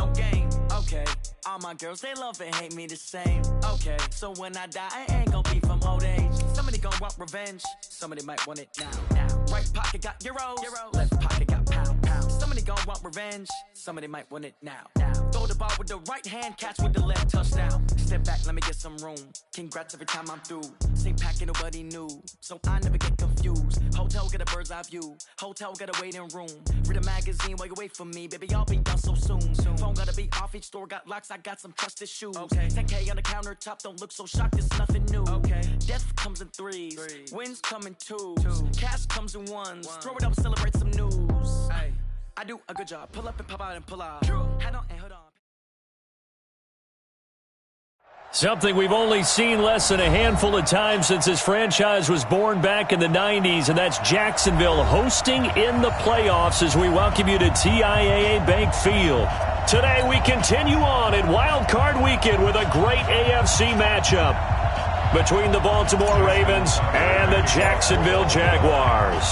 no game. Okay, all my girls, they love and hate me the same. Okay, so when I die, I ain't gonna be from old age. Somebody gon' want revenge, somebody might want it now. Right pocket got euros, left pocket got pound. Somebody gon' want revenge, somebody might want it now. Throw the ball with the right hand, catch with the left, touchdown. Step back, let me get some room. Congrats every time I'm through. Same packet, nobody knew, so I never get confused. Hotel get a bird's eye view, hotel get a waiting room. Read a magazine while you wait for me, baby, I'll be done so soon. Phone gotta be off, each store got locks, I got some trusted shoes. Okay, 10K on the countertop, don't look so shocked, it's nothing new. Okay, death comes in threes, wins come in twos, cash comes in ones. Throw it up, celebrate some news. Ay, I do a good job, pull up and pop out and pull out. Head on and hood on. Something we've only seen less than a handful of times since this franchise was born back in the 90s, and that's Jacksonville hosting in the playoffs as we welcome you to TIAA Bank Field. Today we continue on in Wild Card Weekend with a great AFC matchup between the Baltimore Ravens and the Jacksonville Jaguars.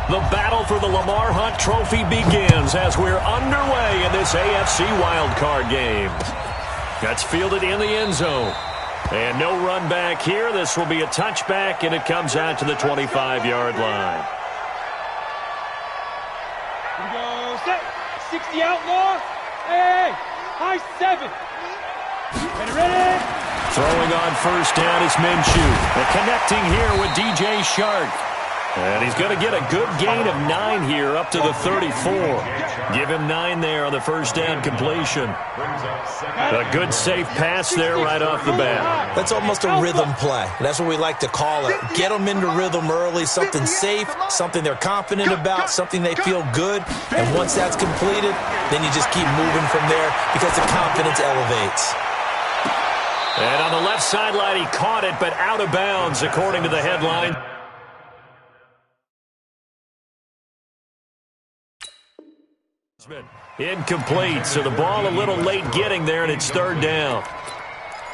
The battle for the Lamar Hunt Trophy begins as we're underway in this AFC Wild Card game. That's fielded in the end zone. And no run back here. This will be a touchback, and it comes out to the 25-yard line. Here we go. Set. 60 outlaw. Hey, high 7. Ready. Throwing on first down is Minshew. And connecting here with DJ Shark. And he's going to get a good gain of 9 here up to the 34. Give him 9 there on the first down completion. A good safe pass there right off the bat. That's almost a rhythm play. That's what we like to call it. Get them into rhythm early, something safe, something they're confident about, something they feel good. And once that's completed, then you just keep moving from there because the confidence elevates. And on the left sideline, he caught it, but out of bounds, according to the headline. Incomplete, so the ball a little late getting there, and it's third down.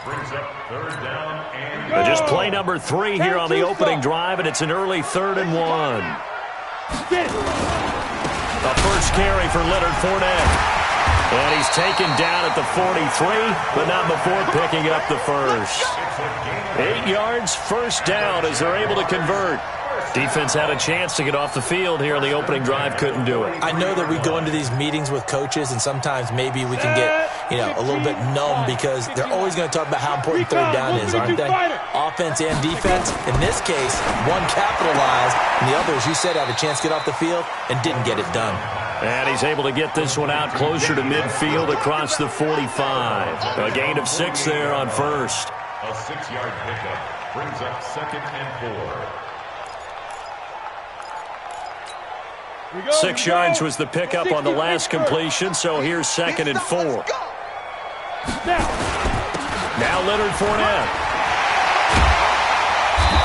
Brings up third down and Just play number 3 here on the opening drive, and it's an early 3rd and 1. The first carry for Leonard Fournette. And he's taken down at the 43, but not before picking up the first. 8 yards, first down as they're able to convert. Defense had a chance to get off the field here on the opening drive, couldn't do it. I know that we go into these meetings with coaches, and sometimes maybe we can get, a little bit numb because they're always going to talk about how important third down is, aren't they? Offense and defense. In this case, one capitalized, and the others, you said, had a chance to get off the field and didn't get it done. And he's able to get this one out closer to midfield across the 45. A gain of 6 there on first. a 6-yard pickup brings up 2nd and 4. 6 yards was the pickup on the last completion, so here's 2nd and 4. Now Leonard Fournette.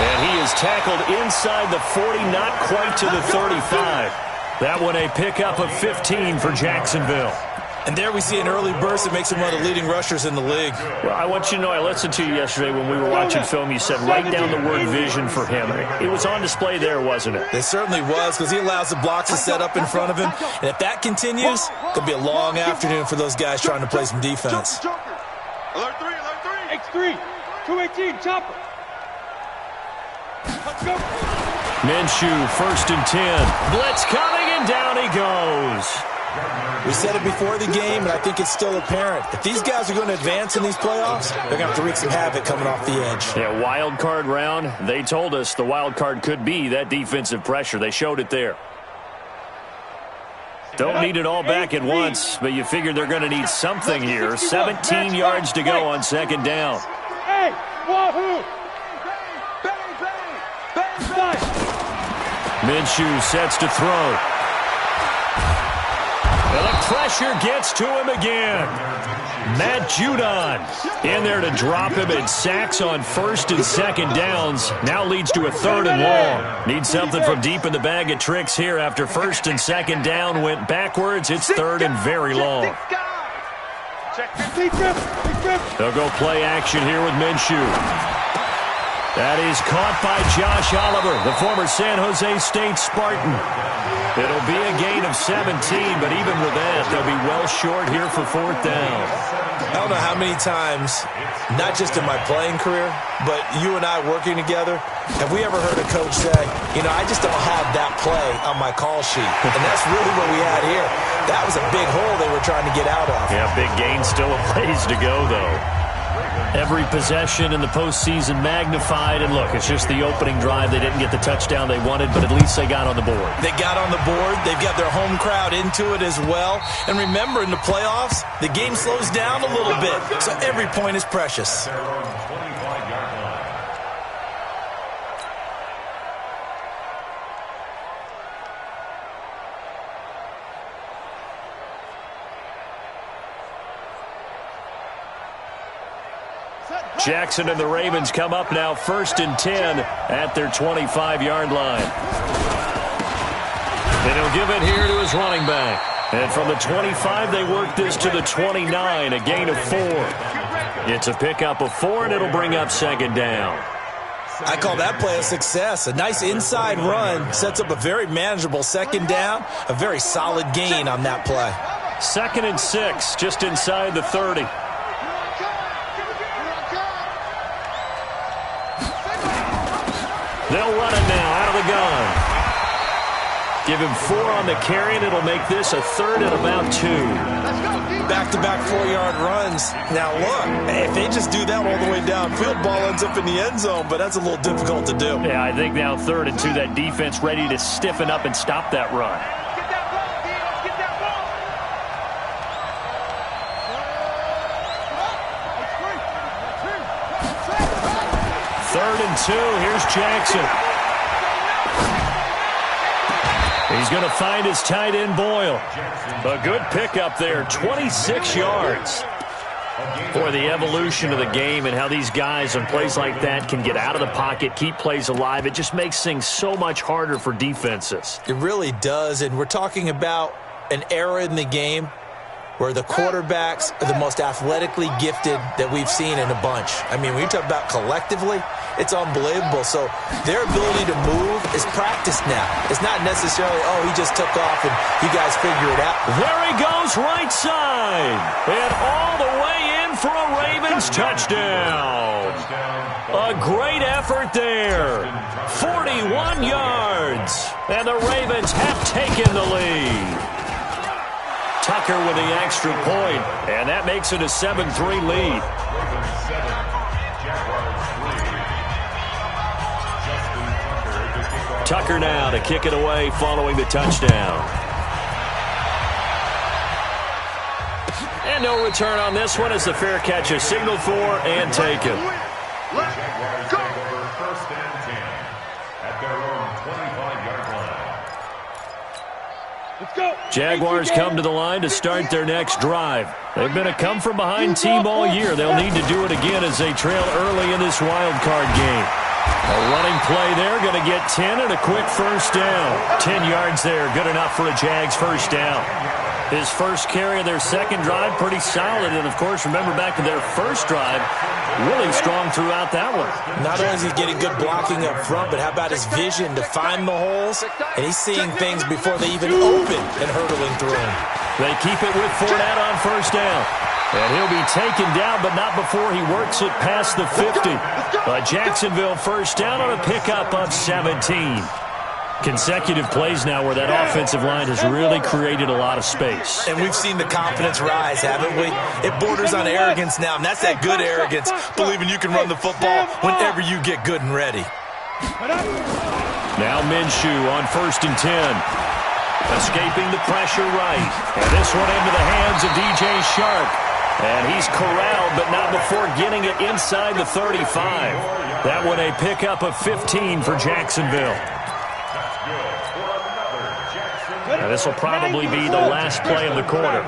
And he is tackled inside the 40, not quite to the 35. That one a pickup of 15 for Jacksonville. And there we see an early burst that makes him one of the leading rushers in the league. Well, I want you to know, I listened to you yesterday when we were watching film. You said write down the word vision for him. It was on display there, wasn't it? It certainly was, because he allows the blocks to set up in front of him. And if that continues, it could be a long afternoon for those guys trying to play some defense. Alert 3, alert 3. X3, 218, chopper. Let's go. Minshew, 1st and 10. Blitz coming, and down he goes. We said it before the game, and I think it's still apparent. If these guys are going to advance in these playoffs, they're going to have to wreak some havoc coming off the edge. Yeah, wild card round. They told us the wild card could be that defensive pressure. They showed it there. Don't need it all back at once, but you figure they're going to need something here. 17 yards to go on 2nd down. Hey, wahoo! Minshew sets to throw. And the pressure gets to him again. Matt Judon in there to drop him, and sacks on 1st and 2nd downs. Now leads to a 3rd and long. Needs something from deep in the bag of tricks here after 1st and 2nd down went backwards. It's 3rd and very long. They'll go play action here with Minshew. That is caught by Josh Oliver, the former San Jose State Spartan. It'll be a gain of 17, but even with that, they'll be well short here for fourth down. I don't know how many times, not just in my playing career, but you and I working together, have we ever heard a coach say, you know, I just don't have that play on my call sheet. And that's really what we had here. That was a big hole they were trying to get out of. Yeah, big gain, still a ways to go, though. Every possession in the postseason magnified, and look, it's just the opening drive. They didn't get the touchdown they wanted, but at least they got on the board. They got on the board. They've got their home crowd into it as well. And remember, in the playoffs, the game slows down a little bit, so every point is precious. Jackson and the Ravens come up now 1st and 10 at their 25-yard line. And he'll give it here to his running back. And from the 25, they work this to the 29, a gain of 4. It's a pickup of 4, and it'll bring up 2nd down. I call that play a success. A nice inside run sets up a very manageable 2nd down, a very solid gain on that play. 2nd and 6, just inside the 30. They'll run it now out of the gun. Give him 4 on the carry, and it'll make this a 3rd and about 2. Back-to-back 4-yard runs. Now, look, if they just do that all the way downfield, ball ends up in the end zone, but that's a little difficult to do. Yeah, I think now 3rd and 2, that defense ready to stiffen up and stop that run. Third and 2. Here's Jackson. He's going to find his tight end, Boyle. A good pickup there, 26 yards. For the evolution of the game and how these guys on plays like that can get out of the pocket, keep plays alive, it just makes things so much harder for defenses. It really does, and we're talking about an era in the game where the quarterbacks are the most athletically gifted that we've seen in a bunch. I mean, when you talk about collectively, it's unbelievable. So their ability to move is practiced now. It's not necessarily, oh, he just took off and you guys figure it out. There he goes, right side. And all the way in for a Ravens touchdown. A great effort there. 41 yards. And the Ravens have taken the lead. Tucker with the extra point, and that makes it a 7-3 lead. Tucker now to kick it away following the touchdown. And no return on this one as the fair catch is signaled for and taken. Jaguars take over 1st and 10 at their own 25-yard line. Let's go. Jaguars come to the line to start their next drive. They've been a come-from-behind team all year. They'll need to do it again as they trail early in this wild card game. A running play there, going to get 10 and a quick 1st down. 10 yards there, good enough for a Jags 1st down. His first carry of their 2nd drive, pretty solid. And, of course, remember back to their 1st drive, really strong throughout that one. Not only is he getting good blocking up front, but how about his vision to find the holes? And he's seeing things before they even open and hurtling through them. They keep it with Fournette on 1st down. And he'll be taken down, but not before he works it past the 50. A Jacksonville 1st down on a pickup of 17. Consecutive plays now where that offensive line has really created a lot of space. And we've seen the confidence rise, haven't we? It borders on arrogance now, and that's that good arrogance, believing you can run the football whenever you get good and ready. Now Minshew on 1st and 10. Escaping the pressure right. And this one into the hands of DJ Shark. And he's corralled, but not before getting it inside the 35. That one a pickup of 15 for Jacksonville. Now this will probably be the last play of the quarter.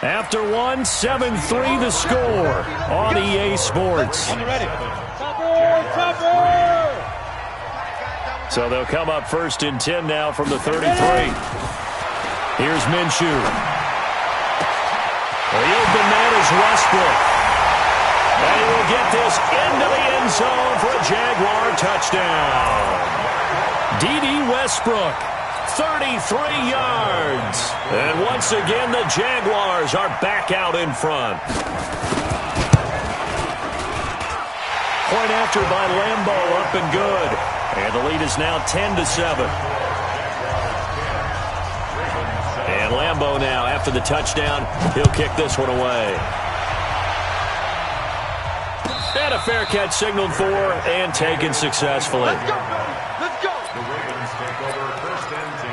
After one, 7-3 the score on EA Sports. So they'll come up 1st and 10 now from the 33. Here's Minshew. The open man is Westbrook. And he will get this into the end zone for a Jaguar touchdown. D.D. Westbrook, 33 yards. And once again, the Jaguars are back out in front. Point after by Lambeau, up and good. And the lead is now 10-7. And Lambeau now, after the touchdown, he'll kick this one away. And a fair catch signaled for and taken successfully. Let's go, let's go. The Ravens take over 1st and 10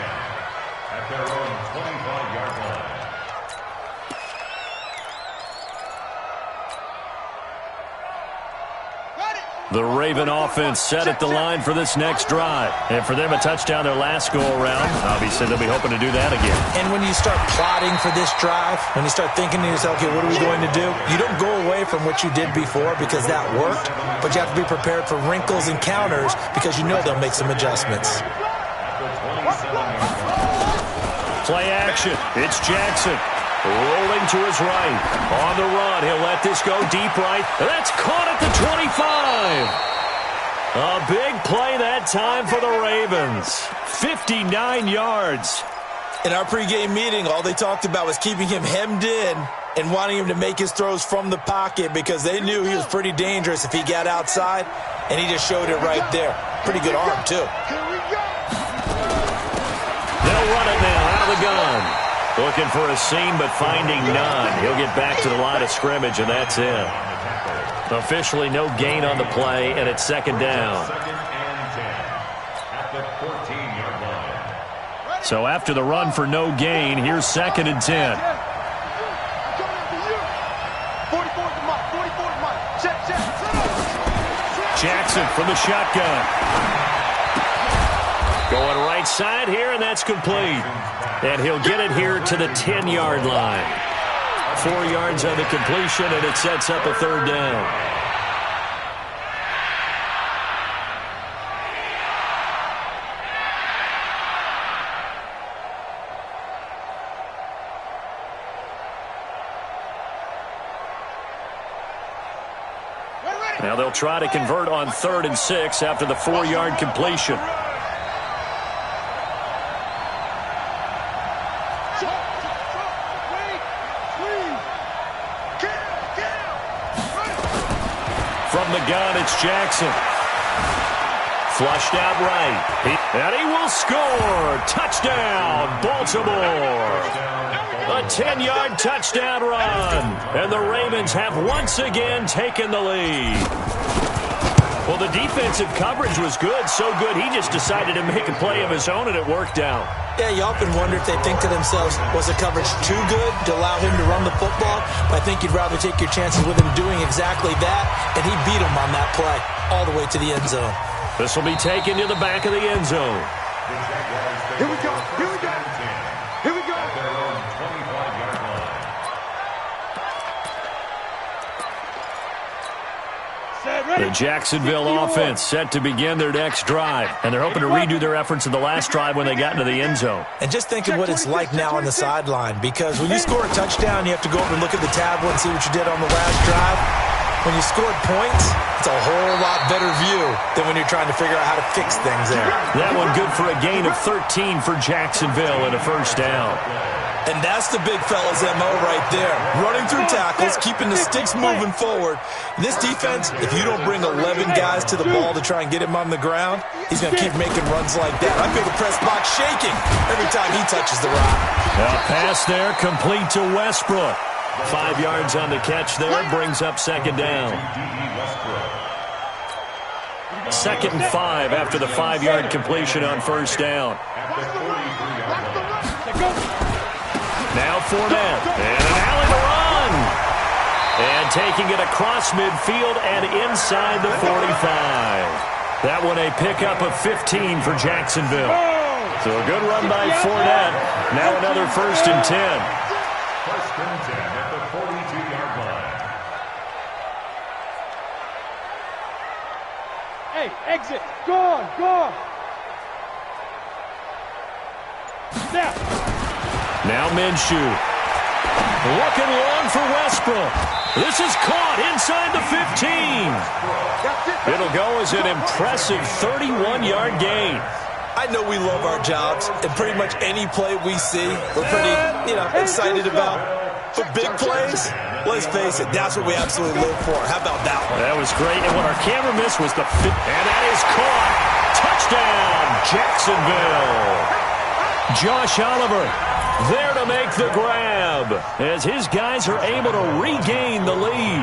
at their own 25-yard line. The Raven offense set at the line for this next drive. And for them, a touchdown their last go-around. Obviously, they'll be hoping to do that again. And when you start plotting for this drive, when you start thinking to yourself, okay, what are we going to do? You don't go away from what you did before because that worked, but you have to be prepared for wrinkles and counters because you know they'll make some adjustments. Play action. It's Jackson. Rolling to his right. On the run. He'll let this go deep right. That's caught at the 25. A big play that time for the Ravens. 59 yards. In our pregame meeting, all they talked about was keeping him hemmed in and wanting him to make his throws from the pocket because they knew he was pretty dangerous if he got outside, and he just showed it right there. Pretty good arm, too. They'll run it now out of the gun. Looking for a seam, but finding none. He'll get back to the line of scrimmage, and that's it. Officially no gain on the play, and it's second down. 2nd and 10 at the 14-yard line. So after the run for no gain, here's 2nd and 10. 44's Mike, 44's Mike. Check. Jackson from the shotgun. Going right side here, and that's complete. And he'll get it here to the 10-yard line. 4 yards on the completion, and it sets up a third down. Now they'll try to convert on 3rd and 6 after the 4-yard completion. From the gun, it's Jackson. Flushed out right. And he will score. Touchdown, Baltimore. A 10-yard touchdown run. And the Ravens have once again taken the lead. Well, the defensive coverage was good, so good he just decided to make a play of his own, and it worked out. Yeah, you often wonder if they think to themselves, was the coverage too good to allow him to run the football? But I think you'd rather take your chances with him doing exactly that, and he beat him on that play all the way to the end zone. This will be taken to the back of the end zone. Here we go. Here we go. Here we go. At their own 25-yard line. The Jacksonville offense set to begin their next drive, and they're hoping to redo their efforts in the last drive when they got into the end zone. And just think of what it's like now on the sideline, because when you score a touchdown, you have to go over and look at the tablet and see what you did on the last drive. When you scored points, it's a whole lot better view than when you're trying to figure out how to fix things there. That one good for a gain of 13 for Jacksonville and a first down. And that's the big fella's MO right there. Running through tackles, keeping the sticks moving forward. This defense, if you don't bring 11 guys to the ball to try and get him on the ground, he's going to keep making runs like that. I feel the press box shaking every time he touches the rock. A pass there complete to Westbrook. 5 yards on the catch there, brings up second down. 2nd and 5 after the 5-yard completion on first down. Now Fournette, and an alley to run. And taking it across midfield and inside the 45. That one a pickup of 15 for Jacksonville. So a good run by Fournette. Now another 1st and 10. 1st and 10 at the 42-yard line. Hey, exit. Go on. Snap. Now Minshew. Looking long for Westbrook. This is caught inside the 15. It'll go as an impressive 31-yard gain. I know we love our jobs, and pretty much any play we see, we're pretty, excited about. But big plays, let's face it, that's what we absolutely live for. How about that one? That was great, and what our camera missed was the fit. And that is caught. Touchdown, Jacksonville. Josh Oliver there to make the grab as his guys are able to regain the lead.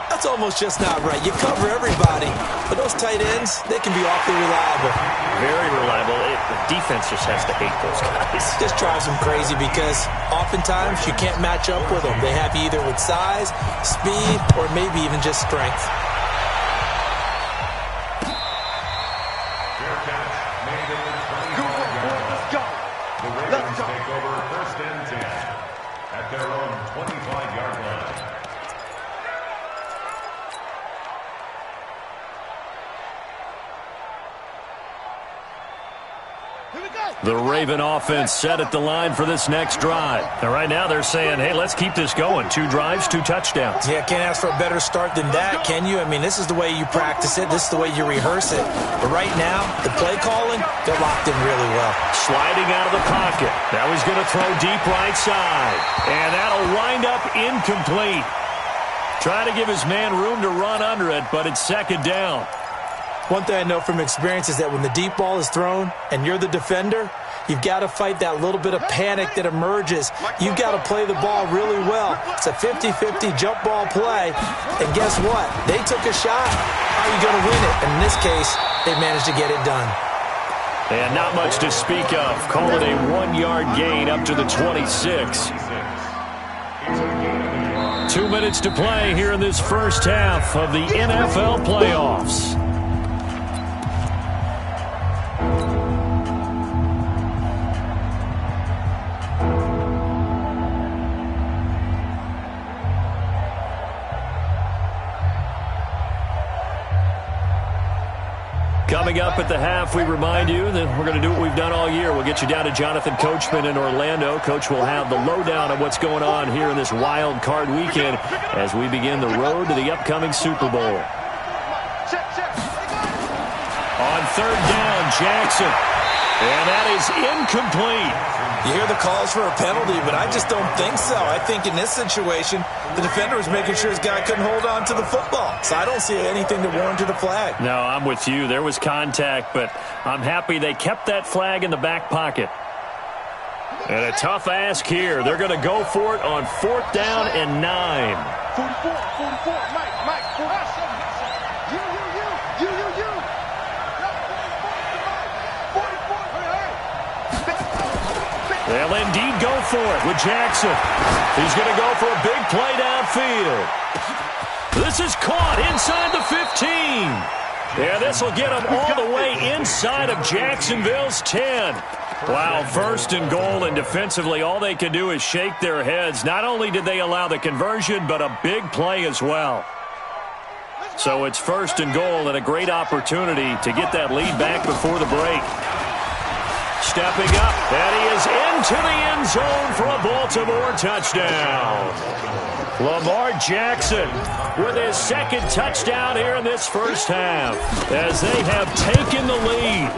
That's almost just not right. You cover everybody, but those tight ends, they can be awfully reliable. Very reliable. The defense just has to hate those guys. Just drives them crazy because oftentimes you can't match up with them. They have you either with size, speed, or maybe even just strength. The Ravens take over first and 10 at their own 25-yard line. The Raven offense set at the line for this next drive. And right now they're saying, hey, let's keep this going. 2 drives, 2 touchdowns. Yeah, can't ask for a better start than that, can you? I mean, this is the way you practice it. This is the way you rehearse it. But right now, the play calling, they're locked in really well. Sliding out of the pocket. Now he's going to throw deep right side. And that'll wind up incomplete. Trying to give his man room to run under it, but it's second down. One thing I know from experience is that when the deep ball is thrown and you're the defender, you've got to fight that little bit of panic that emerges. You've got to play the ball really well. It's a 50-50 jump ball play. And guess what? They took a shot. How are you going to win it? And in this case, they managed to get it done. And not much to speak of. Call it a 1-yard gain up to the 26. 2 minutes to play here in this first half of the NFL playoffs. Coming up at the half, we remind you that we're going to do what we've done all year. We'll get you down to Jonathan Coachman in Orlando. Coach will have the lowdown of what's going on here in this wild card weekend as we begin the road to the upcoming Super Bowl. On third down, Jackson. And that is incomplete. You hear the calls for a penalty, but I just don't think so. I think in this situation, the defender was making sure his guy couldn't hold on to the football. So I don't see anything that warranted a flag. No, I'm with you. There was contact, but I'm happy they kept that flag in the back pocket. And a tough ask here. They're going to go for it on 4th down and 9. 44, Mike, 47. They'll indeed go for it with Jackson. He's going to go for a big play downfield. This is caught inside the 15. Yeah, this will get him all the way inside of Jacksonville's 10. Wow, 1st and goal, and defensively all they can do is shake their heads. Not only did they allow the conversion, but a big play as well. So it's 1st and goal and a great opportunity to get that lead back before the break. Stepping up, and he is into the end zone for a Baltimore touchdown. Lamar Jackson with his 2nd touchdown here in this first half as they have taken the lead.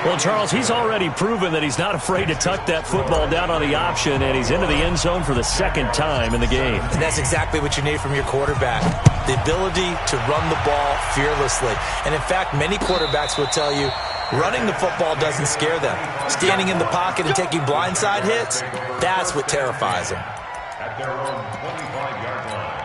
Well, Charles, he's already proven that he's not afraid to tuck that football down on the option, and he's into the end zone for the 2nd time in the game. And that's exactly what you need from your quarterback, the ability to run the ball fearlessly. And, in fact, many quarterbacks will tell you running the football doesn't scare them. Standing in the pocket and taking blindside hits, that's what terrifies them. At their own 25-yard line.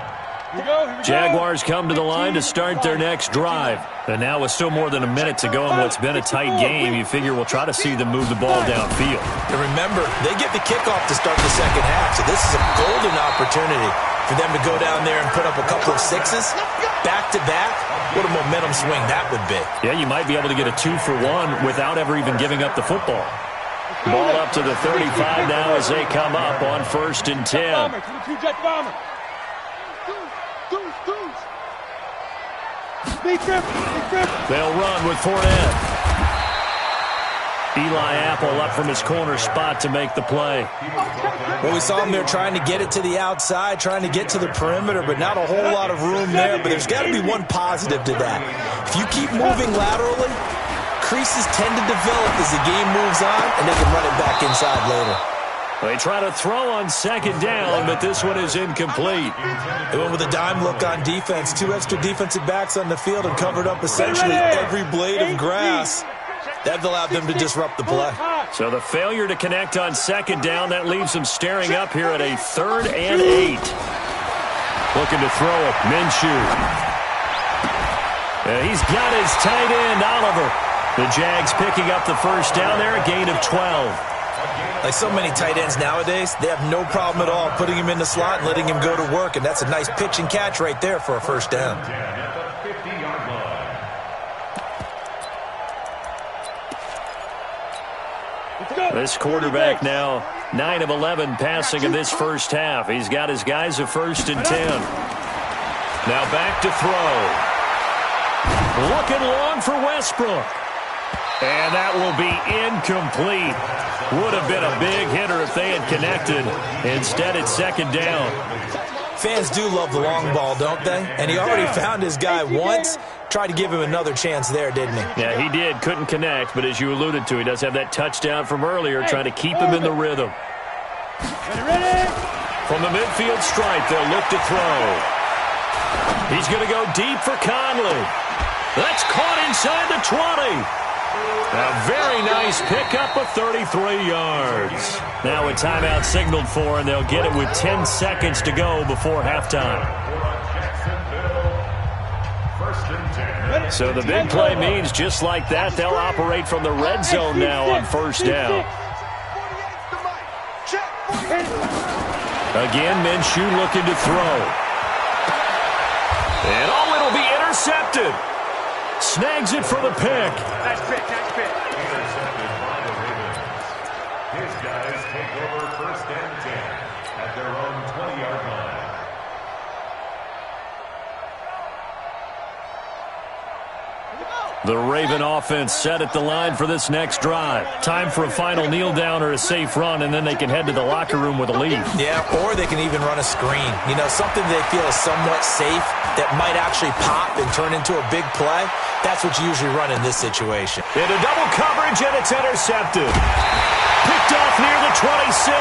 Jaguars come to the line to start their next drive. And now with still more than a minute to go in what's been a tight game, you figure we'll try to see them move the ball downfield. And remember, they get the kickoff to start the second half, so this is a golden opportunity for them to go down there and put up a couple of sixes back-to-back. What a momentum swing that would be. Yeah, you might be able to get a 2-for-1 without ever even giving up the football. Ball up to the 35 now as they come up on 1st and 10. They'll run with Fournette. Eli Apple up from his corner spot to make the play. Well, we saw him there trying to get it to the outside, trying to get to the perimeter, but not a whole lot of room there. But there's got to be one positive to that. If you keep moving laterally, creases tend to develop as the game moves on, and they can run it back inside later. They try to throw on second down, but this one is incomplete. They went with a dime look on defense. 2 extra defensive backs on the field and covered up essentially every blade of grass. That allowed them to disrupt the play. So the failure to connect on second down, that leaves them staring up here at a 3rd and 8. Looking to throw it, Minshew. He's got his tight end, Oliver. The Jags picking up the first down there, a gain of 12. Like so many tight ends nowadays, they have no problem at all putting him in the slot and letting him go to work, and that's a nice pitch and catch right there for a first down. This quarterback now 9 of 11 passing in this first half. He's got his guys a 1st and 10. Now back to throw. Looking long for Westbrook. And that will be incomplete. Would have been a big hitter if they had connected. Instead, it's second down. Fans do love the long ball, don't they? And he already found his guy once. Tried to give him another chance there, didn't he? Yeah, he did. Couldn't connect, but as you alluded to, he does have that touchdown from earlier, trying to keep him in the rhythm. From the midfield stripe, they'll look to throw. He's going to go deep for Conley. That's caught inside the 20. A very nice pickup of 33 yards. Now a timeout signaled for, and they'll get it with 10 seconds to go before halftime. So the big play means just like that, they'll operate from the red zone now on first down. Again, Minshew looking to throw. And it'll be intercepted. Snags it for the pick. Nice pick, nice pick. Intercepted by the Ravens. His guys take over 1st and 10 at their own 20-yard line. The Raven offense set at the line for this next drive. Time for a final kneel down or a safe run, and then they can head to the locker room with a lead. Yeah, or they can even run a screen. You know, something they feel is somewhat safe that might actually pop and turn into a big play. That's what you usually run in this situation. Into double coverage, and it's intercepted. Picked off near the 26.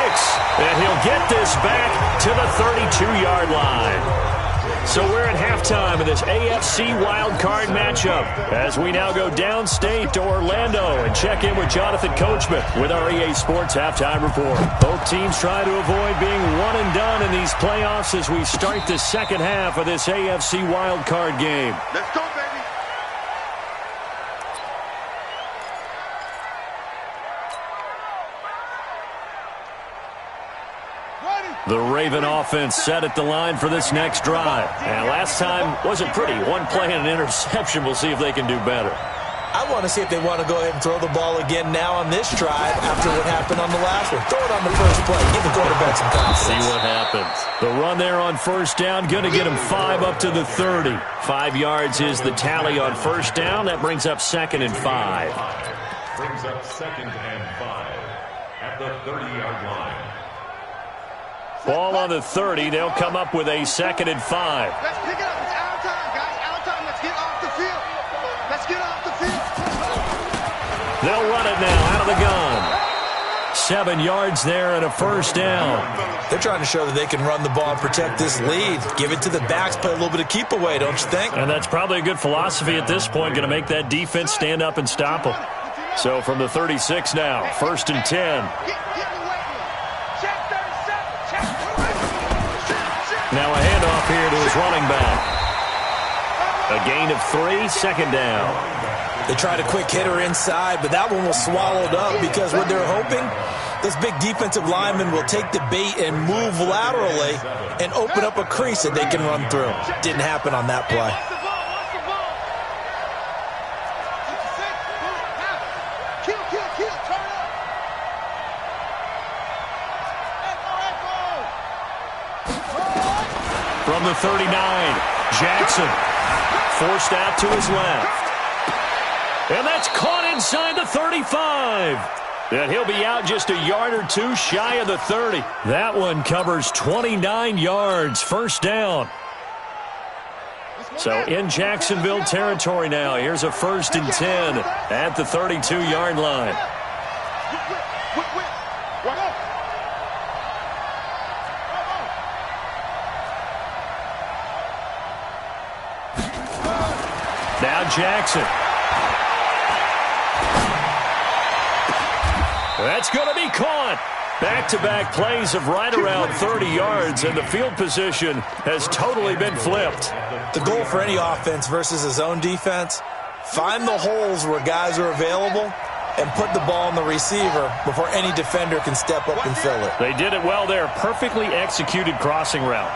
And he'll get this back to the 32-yard line. So we're at halftime of this AFC wildcard matchup as we now go downstate to Orlando and check in with Jonathan Coachman with our EA Sports Halftime Report. Both teams try to avoid being one and done in these playoffs as we start the second half of this AFC wildcard game. Let's go, baby. The Raven offense set at the line for this next drive. And last time wasn't pretty. One play and an interception. We'll see if they can do better. I want to see if they want to go ahead and throw the ball again now on this drive after what happened on the last one. Throw it on the first play. Give the quarterback some confidence. See what happens. The run there on first down, going to get him 5 up to the 30. 5 yards is the tally on first down. That brings up 2nd and 5. Brings up 2nd and 5 at the 30-yard line. Ball on the 30. They'll come up with a 2nd and 5. Let's pick it up. It's our time, guys. Our time. Let's get off the field. Let's get off the field. They'll run it now out of the gun. 7 yards there and a first down. They're trying to show that they can run the ball and protect this lead. Give it to the backs, play a little bit of keep away, don't you think? And that's probably a good philosophy at this point, going to make that defense stand up and stop them. So from the 36 now, 1st and 10. Now a handoff here to his running back. A gain of 3, 2nd down. They tried a quick hitter inside, but that one was swallowed up because what they're hoping, those big defensive linemen will take the bait and move laterally and open up a crease that they can run through. Didn't happen on that play. From the 39, Jackson forced out to his left. And that's caught inside the 35. And he'll be out just a yard or two shy of the 30. That one covers 29 yards. First down. So in Jacksonville territory now. Here's a 1st and 10 at the 32-yard line. Now Jackson. That's going to be caught. Back-to-back plays of right around 30 yards, and the field position has totally been flipped. The goal for any offense versus a zone defense, find the holes where guys are available and put the ball on the receiver before any defender can step up and fill it. They did it well there. Perfectly executed crossing route.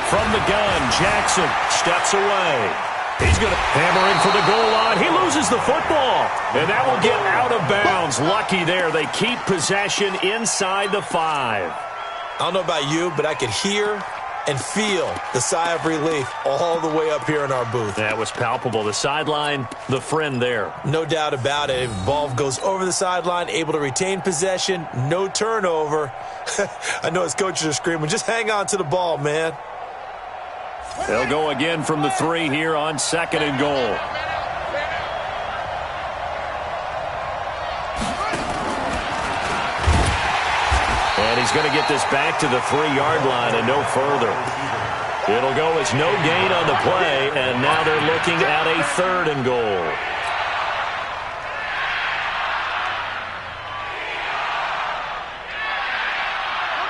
From the gun, Jackson steps away. He's going to hammer in for the goal line. He loses the football, and that will get out of bounds. Lucky there. They keep possession inside the 5. I don't know about you, but I could hear and feel the sigh of relief all the way up here in our booth. That was palpable. The sideline, the friend there. No doubt about it. If the ball goes over the sideline, able to retain possession, no turnover. I know his coaches are screaming, just hang on to the ball, man. They'll go again from the 3 here on 2nd and goal. And he's going to get this back to the 3-yard line and no further. It'll go as no gain on the play, and now they're looking at a 3rd and goal.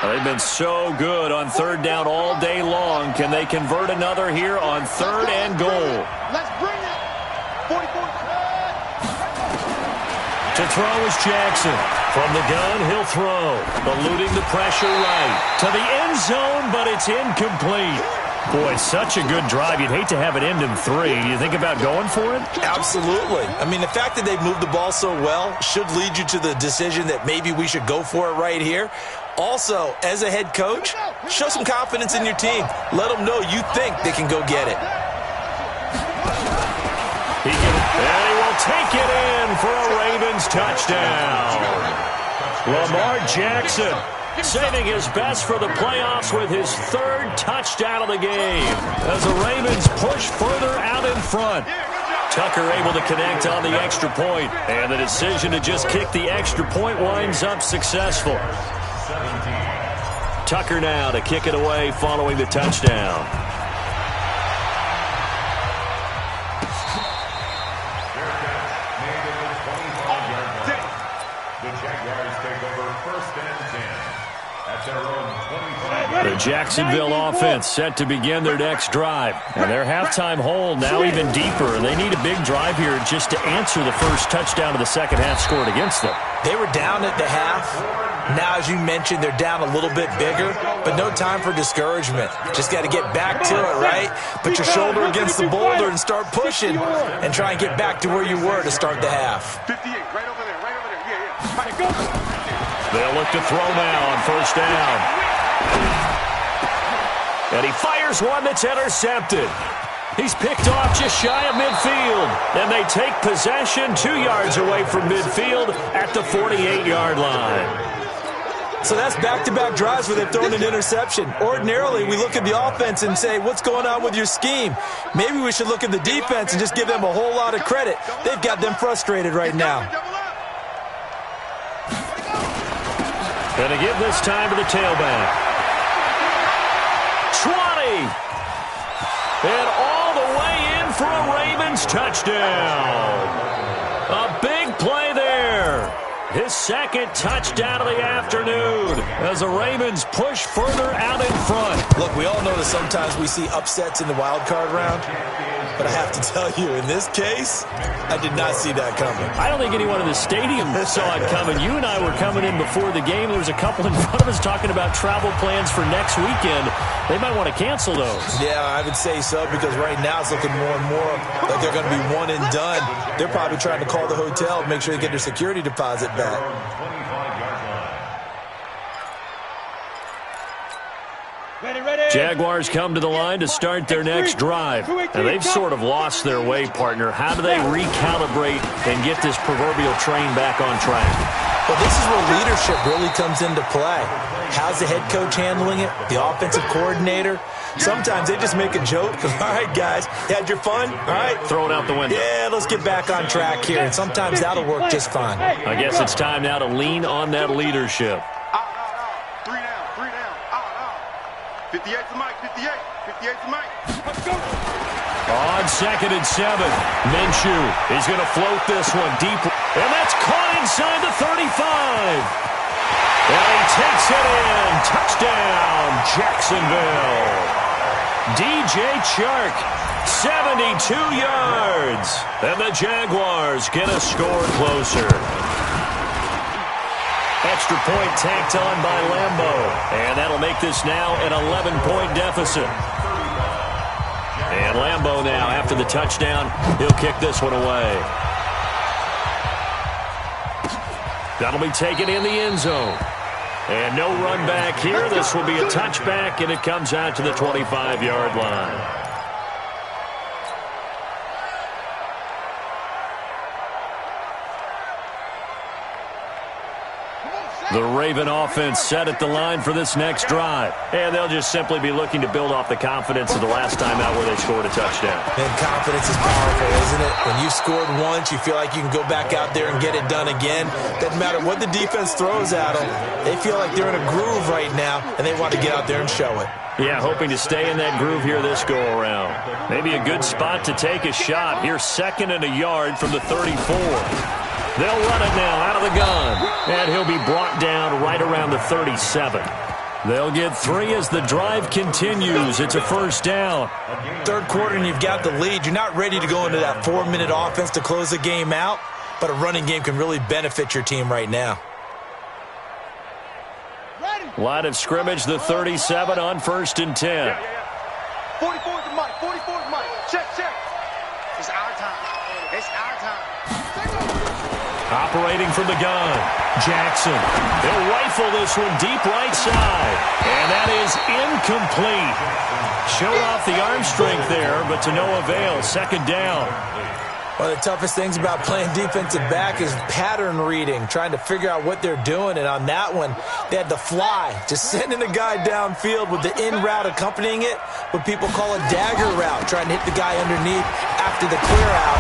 They've been so good on 3rd down all day long. Can they convert another here on 3rd and goal? Let's bring it. 44. To throw is Jackson. From the gun, he'll throw. Eluding the pressure right. To the end zone, but it's incomplete. Boy, such a good drive. You'd hate to have it end in 3. Do you think about going for it? Absolutely. I mean, the fact that they've moved the ball so well should lead you to the decision that maybe we should go for it right here. Also, as a head coach, show some confidence in your team. Let them know you think they can go get it. And he will take it in for a Ravens touchdown. Lamar Jackson saving his best for the playoffs with his 3rd touchdown of the game as the Ravens push further out in front. Tucker able to connect on the extra point, and the decision to just kick the extra point winds up successful. Tucker now to kick it away following the touchdown. The Jaguars take over 1st and 10 at their own 25. The Jacksonville offense set to begin their next drive. And their halftime hole now even deeper. And they need a big drive here just to answer the first touchdown of the second half scored against them. They were down at the half. Now, as you mentioned, they're down a little bit bigger, but no time for discouragement. Just got to get back to it, right? Put your shoulder against the boulder and start pushing and try and get back to where you were to start the half. 58, right over there, Yeah. They'll look to throw now on 1st down. And he fires one that's intercepted. He's picked off just shy of midfield. And they take possession 2 yards away from midfield at the 48-yard line. So that's back-to-back drives where they've thrown an interception. Ordinarily, we look at the offense and say, what's going on with your scheme? Maybe we should look at the defense and just give them a whole lot of credit. They've got them frustrated right now. Going to give this time to the tailback. 20. And all the way in for a Ravens touchdown. A big play there. His 2nd touchdown of the afternoon as the Ravens push further out in front. Look, we all know that sometimes we see upsets in the wild card round, but I have to tell you, in this case, I did not see that coming. I don't think anyone in the stadium saw it coming. You and I were coming in before the game. There was a couple in front of us talking about travel plans for next weekend. They might want to cancel those. Yeah, I would say so, because right now it's looking more and more like they're going to be one and done. They're probably trying to call the hotel and make sure they get their security deposit back. Jaguars come to the line to start their next drive. Now, they've sort of lost their way, partner. How do they recalibrate and get this proverbial train back on track? Well, this is where leadership really comes into play. How's the head coach handling it? The offensive coordinator? Sometimes they just make a joke. All right, guys, you had your fun? All right. Throw it out the window. Yeah, let's get back on track here. And sometimes that'll work just fine. I guess it's time now to lean on that leadership. Three down. 58's the mic, 58's the mic. Let's go. On 2nd and 7, Minshew is going to float this one deep. And that's caught inside the 35. And he takes it in. Touchdown, Jacksonville. DJ Chark, 72 yards. And the Jaguars get a score closer. Extra point tacked on by Lambo. And that'll make this now an 11-point deficit. And Lambo now, after the touchdown, he'll kick this one away. That'll be taken in the end zone. And no run back here. This will be a touchback, and it comes out to the 25-yard line. The Raven offense set at the line for this next drive. And they'll just simply be looking to build off the confidence of the last time out where they scored a touchdown. And confidence is powerful, isn't it? When you scored once, you feel like you can go back out there and get it done again. Doesn't matter what the defense throws at them. They feel like they're in a groove right now, and they want to get out there and show it. Yeah, hoping to stay in that groove here this go-around. Maybe a good spot to take a shot. Here's 2nd and a yard from the 34. They'll run it now out of the gun. And he'll be brought down right around the 37. They'll get 3 as the drive continues. It's a first down. Third quarter and you've got the lead. You're not ready to go into that 4-minute offense to close the game out, but a running game can really benefit your team right now. Line of scrimmage, the 37 on 1st and 10. 44's the mic, 44's the mic. Check. It's our time. It's our time. Operating from the gun, Jackson. They'll rifle this one deep right side. And that is incomplete. Showed off the arm strength there, but to no avail. 2nd down. One of the toughest things about playing defensive back is pattern reading, trying to figure out what they're doing. And on that one, they had the fly, just sending a guy downfield with the in route accompanying it, what people call a dagger route, trying to hit the guy underneath after the clear out.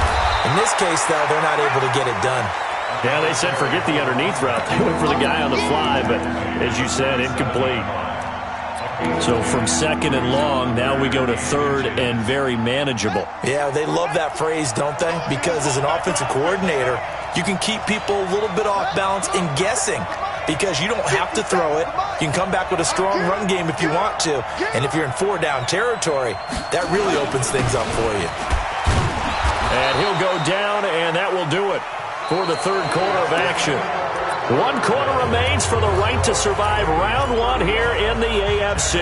In this case, though, they're not able to get it done. Yeah, they said forget the underneath route. They went for the guy on the fly, but as you said, incomplete. So from 2nd and long, now we go to 3rd and very manageable. Yeah, they love that phrase, don't they? Because as an offensive coordinator, you can keep people a little bit off balance in guessing because you don't have to throw it. You can come back with a strong run game if you want to. And if you're in 4-down territory, that really opens things up for you. And he'll go down, and that will do it for the 3rd quarter of action. 1 quarter remains for the right to survive round 1 here in the AFC.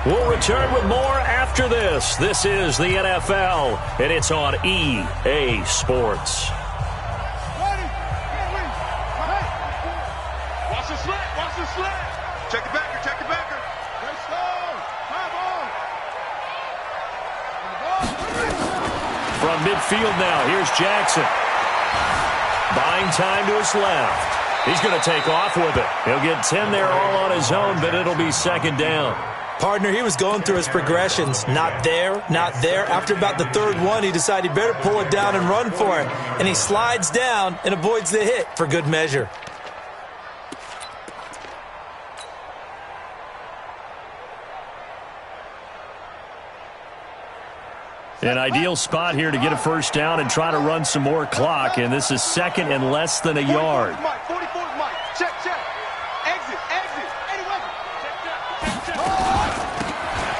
We'll return with more after this. This is the NFL, and it's on EA Sports. Watch the sled. Check the backer. Let's go. From midfield now, here's Jackson. Buying time to his left. He's going to take off with it. He'll get 10 there all on his own, but it'll be 2nd down. Partner, he was going through his progressions. Not there. After about the 3rd one, he decided he better pull it down and run for it. And he slides down and avoids the hit for good measure. An ideal spot here to get a first down and try to run some more clock, and this is 2nd and less than a yard. 44's mic. Check. Exit.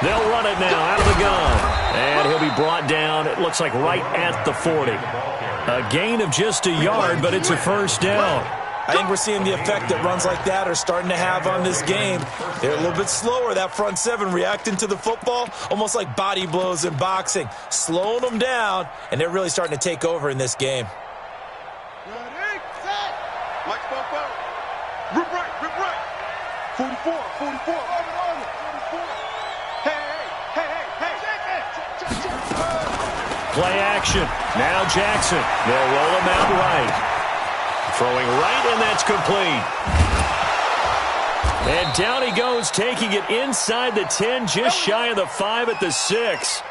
They'll run it now out of the gun, and he'll be brought down, it looks like right at the 40. A gain of just a yard, but it's a first down. I think we're seeing the effect that runs like that are starting to have on this game. They're a little bit slower, that front 7, reacting to the football, almost like body blows in boxing, slowing them down, and they're really starting to take over in this game. Ready, set. Mike spoke out. Rip right. 44. 44. Hey. Play action. Now Jackson. They'll roll him out right. Throwing right, and that's complete. And down he goes, taking it inside the 10, just shy of the 5 at the 6.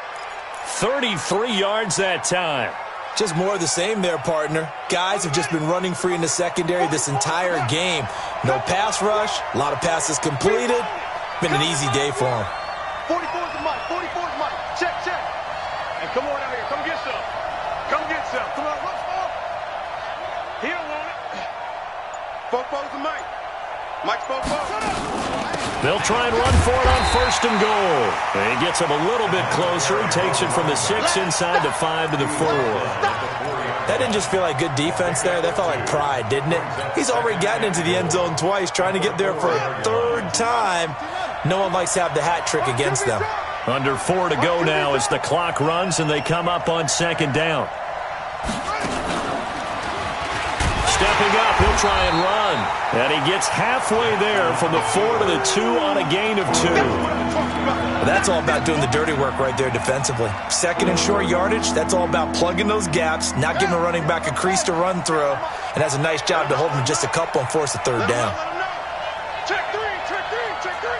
33 yards that time. Just more of the same there, partner. Guys have just been running free in the secondary this entire game. No pass rush, a lot of passes completed. Been an easy day for them. 44's the mic, 44's mic. Check, check. And come on out here, come get some. Come get some. Come on, what's up? He don't want it. Fofo's the mic. Mike's Fofo. They'll try and run for it on 1st and goal. And he gets him a little bit closer. He takes it from the 6 inside the 5 to the 4. That didn't just feel like good defense there. That felt like pride, didn't it? He's already gotten into the end zone twice, trying to get there for a 3rd time. No one likes to have the hat trick against them. Under 4 to go now as the clock runs and they come up on 2nd down. Stepping up, he'll try and run. And he gets halfway there from the 4 to the 2 on a gain of 2. Well, that's all about doing the dirty work right there defensively. 2nd and short yardage, that's all about plugging those gaps, not giving a running back a crease to run through, and has a nice job to hold him just a couple and force a 3rd down. Check 3, check 3, check 3.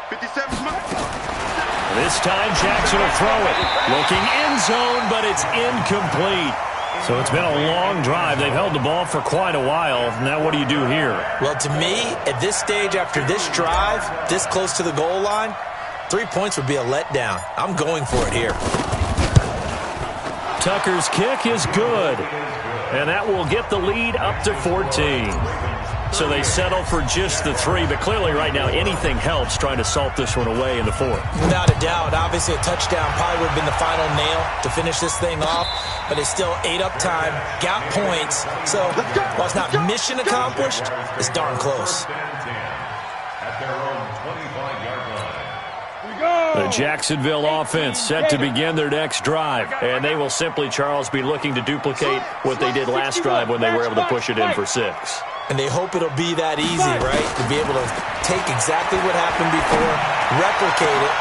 57's mic. This time Jackson will throw it. Looking end zone, but it's incomplete. So it's been a long drive. They've held the ball for quite a while. Now what do you do here? Well, to me, at this stage after this drive, this close to the goal line, 3 points would be a letdown. I'm going for it here. Tucker's kick is good. And that will get the lead up to 14. So they settle for just the 3, but clearly right now anything helps trying to salt this one away in the 4th. Without a doubt, obviously a touchdown probably would have been the final nail to finish this thing off, but it's still 8 up time, got points, so while it's not mission accomplished, it's darn close. At their own 25-yard line. The Jacksonville offense set to begin their next drive, and they will simply, Charles, be looking to duplicate what they did last drive when they were able to push it in for 6. And they hope it'll be that easy, right? To be able to take exactly what happened before, replicate it.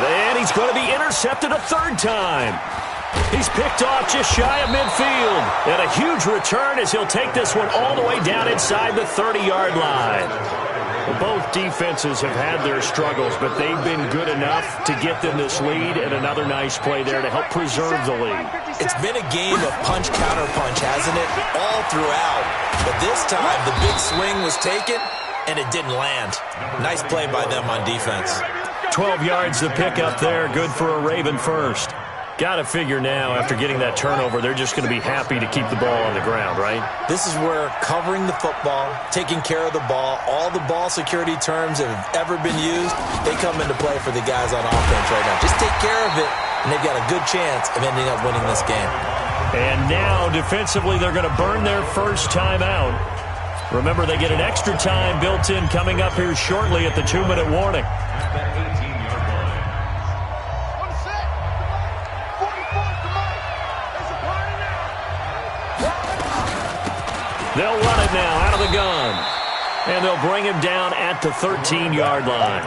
And he's going to be intercepted a 3rd time. He's picked off just shy of midfield. And a huge return as he'll take this one all the way down inside the 30-yard line. Both defenses have had their struggles, but they've been good enough to get them this lead, and another nice play there to help preserve the lead. It's been a game of punch-counter-punch, hasn't it? All throughout. But this time, the big swing was taken, and it didn't land. Nice play by them on defense. 12 yards to pick up there. Good for a Raven first. Got to figure now, after getting that turnover, they're just going to be happy to keep the ball on the ground, right? This is where covering the football, taking care of the ball, all the ball security terms that have ever been used, they come into play for the guys on offense right now. Just take care of it, and they've got a good chance of ending up winning this game. And now, defensively, they're going to burn their first timeout. Remember, they get an extra time built in coming up here shortly at the 2-minute warning. At that 18-yard line. They'll run it now out of the gun. And they'll bring him down at the 13-yard line.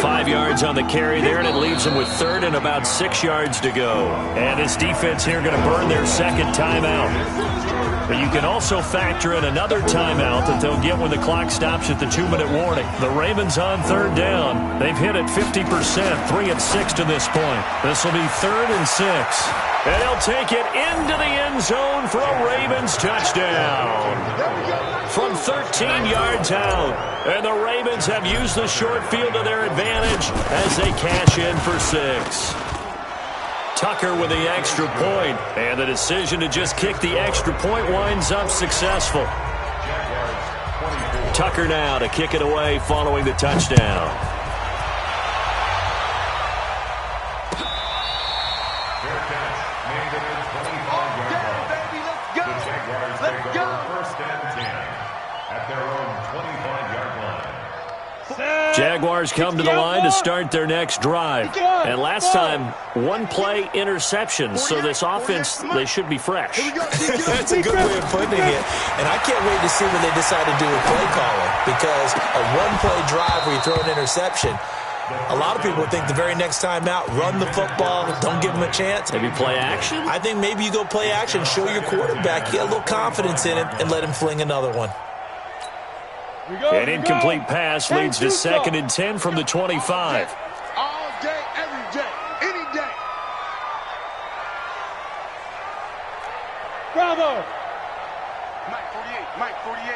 5 yards on the carry there, and it leaves them with 3rd and about 6 yards to go. And this defense here going to burn their 2nd timeout. But you can also factor in another timeout that they'll get when the clock stops at the 2-minute warning. The Ravens on 3rd down. They've hit it 50%, 3 and 6 to this point. This will be 3rd and 6. And they'll take it into the end zone for a Ravens touchdown. From 13 yards out. And the Ravens have used the short field to their advantage as they cash in for 6. Tucker with the extra point, and the decision to just kick the extra point winds up successful. Tucker now to kick it away following the touchdown. Their catch made it at 25-yard line. The Jaguars take over 1st and 10 at their own 25-yard line. Jaguars come to the line to start their next drive. And last time, one play interception. So this offense, they should be fresh. That's a good way of putting it. And I can't wait to see what they decide to do with play calling, because a one-play drive where you throw an interception, a lot of people think the very next time out, run the football, don't give them a chance. Maybe play action? I think maybe you go play action, show your quarterback you got a little confidence in him, and let him fling another one. An incomplete pass leads to 2nd and 10 from the 25. All day, every day, any day. Bravo! Mike 48, Mike 48.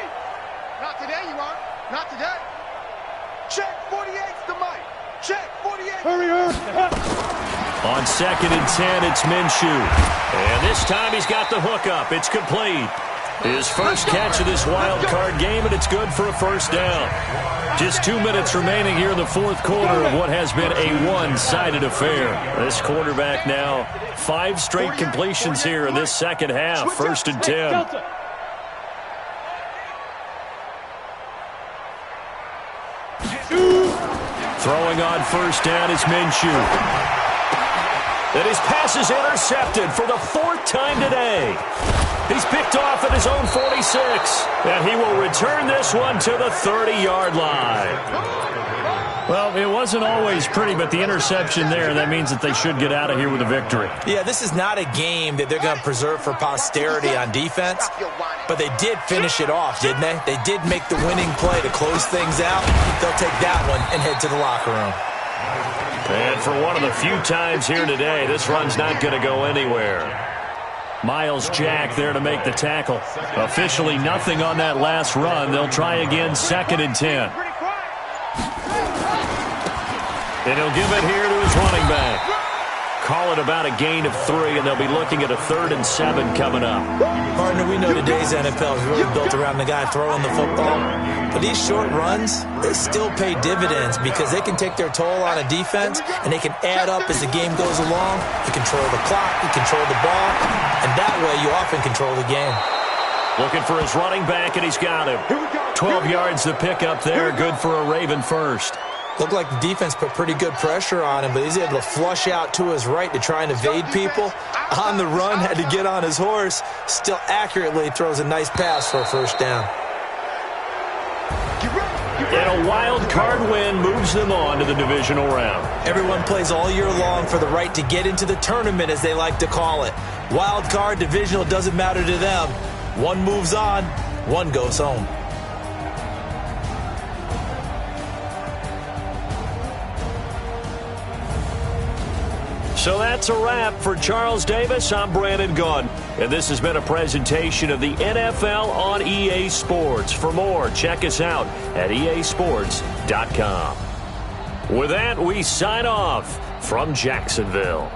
Not today, you are. Not today. Check 48's the Mike. Check 48. Hurry, hurry. On 2nd and 10, it's Minshew. And this time he's got the hookup. It's complete. His first catch of this wild card game, and it's good for a first down. Just 2 minutes remaining here in the fourth quarter of what has been a one-sided affair. This quarterback now 5 straight completions here in this second half. 1st and 10. Throwing on first down is Minshew. And his pass is intercepted for the 4th time today. He's picked off at his own 46. And he will return this one to the 30-yard line. Well, it wasn't always pretty, but the interception there, that means that they should get out of here with a victory. Yeah, this is not a game that they're going to preserve for posterity on defense, but they did finish it off, didn't they? They did make the winning play to close things out. They'll take that one and head to the locker room. And for one of the few times here today, this run's not going to go anywhere. Miles Jack there to make the tackle. Officially nothing on that last run. They'll try again, 2nd and 10. And he'll give it here to his running back. Call it about a gain of 3, and they'll be looking at a 3rd and 7 coming up. Partner, we know today's NFL is really built around the guy throwing the football. But these short runs, they still pay dividends because they can take their toll on a defense, and they can add up as the game goes along. You control the clock, you control the ball, and that way you often control the game. Looking for his running back, and he's got him. 12 yards to pick up there, good for a Raven first. Looked like the defense put pretty good pressure on him, but he's able to flush out to his right to try and evade people. On the run, had to get on his horse. Still accurately throws a nice pass for a first down. And a wild card win moves them on to the divisional round. Everyone plays all year long for the right to get into the tournament, as they like to call it. Wild card, divisional, doesn't matter to them. One moves on, one goes home. So that's a wrap for Charles Davis. I'm Brandon Gunn, and this has been a presentation of the NFL on EA Sports. For more, check us out at easports.com. With that, we sign off from Jacksonville.